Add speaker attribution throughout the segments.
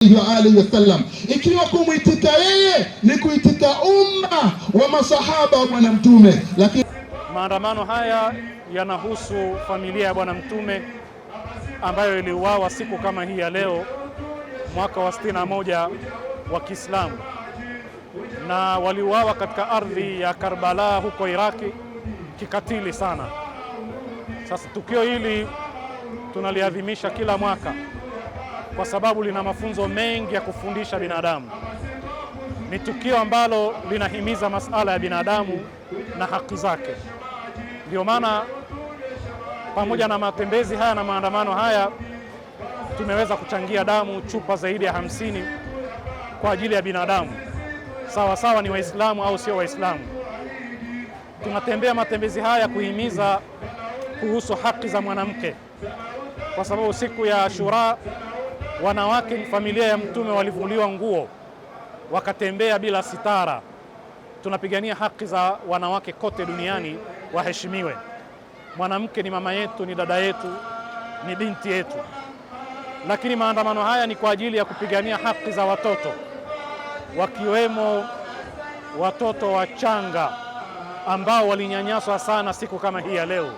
Speaker 1: Alihi wasallam, ikiwa kumwitika yeye ni kuitika umma wa masahaba wa Bwana Mtume. Lakini
Speaker 2: maandamano haya yanahusu familia ya Bwana Mtume ambayo iliuawa siku kama hii ya leo mwaka wa 61 wa Kiislamu, na waliuawa katika ardhi ya Karbala huko Iraki kikatili sana. Sasa tukio hili tunaliadhimisha kila mwaka kwa sababu lina mafunzo mengi ya kufundisha binadamu. Ni tukio ambalo linahimiza masala ya binadamu na haki zake. Ndio maana pamoja na matembezi haya na maandamano haya tumeweza kuchangia damu chupa zaidi ya 50 kwa ajili ya binadamu, sawa sawa ni Waislamu au sio Waislamu. Tunatembea matembezi haya kuhimiza kuhusu haki za mwanamke, kwa sababu siku ya Ashura wanawake familia ya Mtume walivuliwa nguo wakatembea bila sitara. Tunapigania haki za wanawake kote duniani waheshimiwe. Mwanamke ni mama yetu, ni dada yetu, ni binti yetu. Lakini maandamano haya ni kwa ajili ya kupigania haki za watoto, wakiwemo watoto wachanga ambao walinyanyaswa sana siku kama hii ya leo.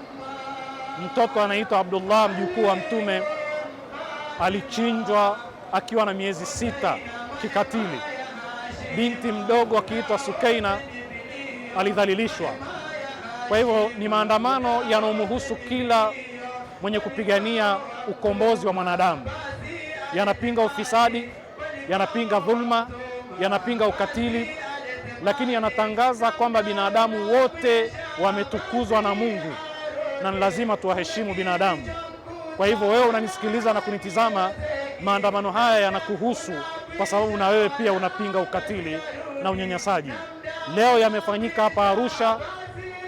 Speaker 2: Mtoto anaitwa Abdullah, mjukuu wa Mtume, alichinjwa akiwa na miezi 6 kikatili. Binti mdogo akiitwa Sukaina alidhalilishwa. Kwa hivyo ni maandamano yanayomuhusu kila mwenye kupigania ukombozi wa mwanadamu. Yanapinga ufisadi, yanapinga dhulma, yanapinga ukatili, lakini yanatangaza kwamba binadamu wote wametukuzwa na Mungu na lazima tuwaheshimu binadamu. Kwa hivyo wewe unanisikiliza na kunitizama, maandamano haya yanakuhusu kwa sababu na wewe pia unapinga ukatili na unyanyasaji. Leo yamefanyika hapa Arusha,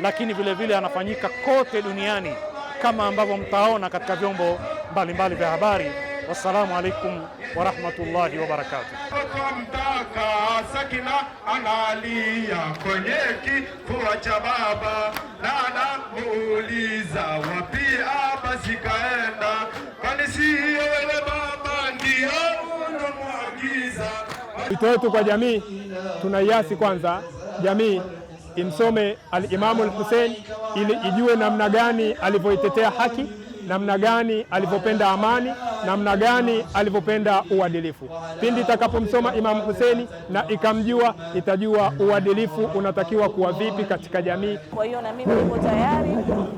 Speaker 2: lakini vile vile yanafanyika kote duniani kama ambavyo mtaona katika vyombo mbalimbali vya habari. Wassalamu alaikum wa rahmatullahi wa barakatuh.
Speaker 3: Sakina analia kwenye kifua cha baba, na anamuuliza wapi basi kaenda, kwani siyo wewe baba ndio unamwagiza.
Speaker 4: Wito wetu kwa jamii, tunaiasi kwanza jamii imsome al-Imamu al-Hussein ili ijue namna gani alivyoitetea haki, namna gani alivyopenda amani, namna gani alivyopenda uadilifu. Pindi itakapomsoma Imam Hussein na ikamjua, itajua uadilifu unatakiwa kuwa vipi katika jamii.
Speaker 5: Kwa hiyo na mimi niko tayari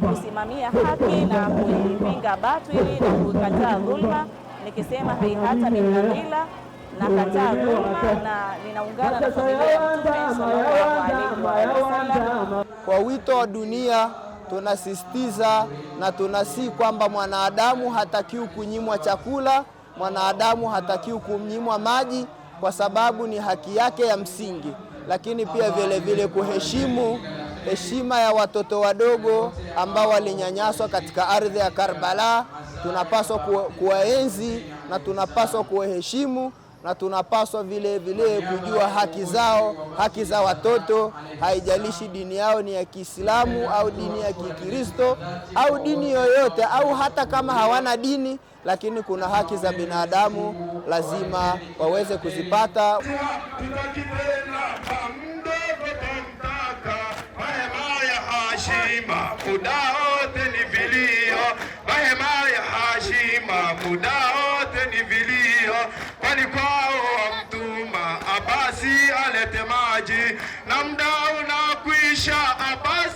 Speaker 5: kusimamia haki na kuipinga batili na kukataa dhulma, nikisema haihata minadhila na kataa dhulma, na ninaungana na familia ya Mtume sallallahu alaihi wasallam.
Speaker 6: Kwa wito wa dunia tunasisitiza na tunasi kwamba mwanadamu hatakiwi kunyimwa chakula, mwanadamu hatakiwi kunyimwa maji kwa sababu ni haki yake ya msingi, lakini pia vile vile kuheshimu heshima ya watoto wadogo ambao walinyanyaswa katika ardhi ya Karbala. Tunapaswa kuwaenzi na tunapaswa kuwaheshimu na tunapaswa vile vile kujua haki zao, haki za watoto, haijalishi dini yao ni ya Kiislamu au dini ya Kikristo au dini yoyote, au hata kama hawana dini, lakini kuna haki za binadamu lazima waweze kuzipata.
Speaker 3: Kwani kwao wamtuma Abasi alete maji, na muda unakwisha Abasi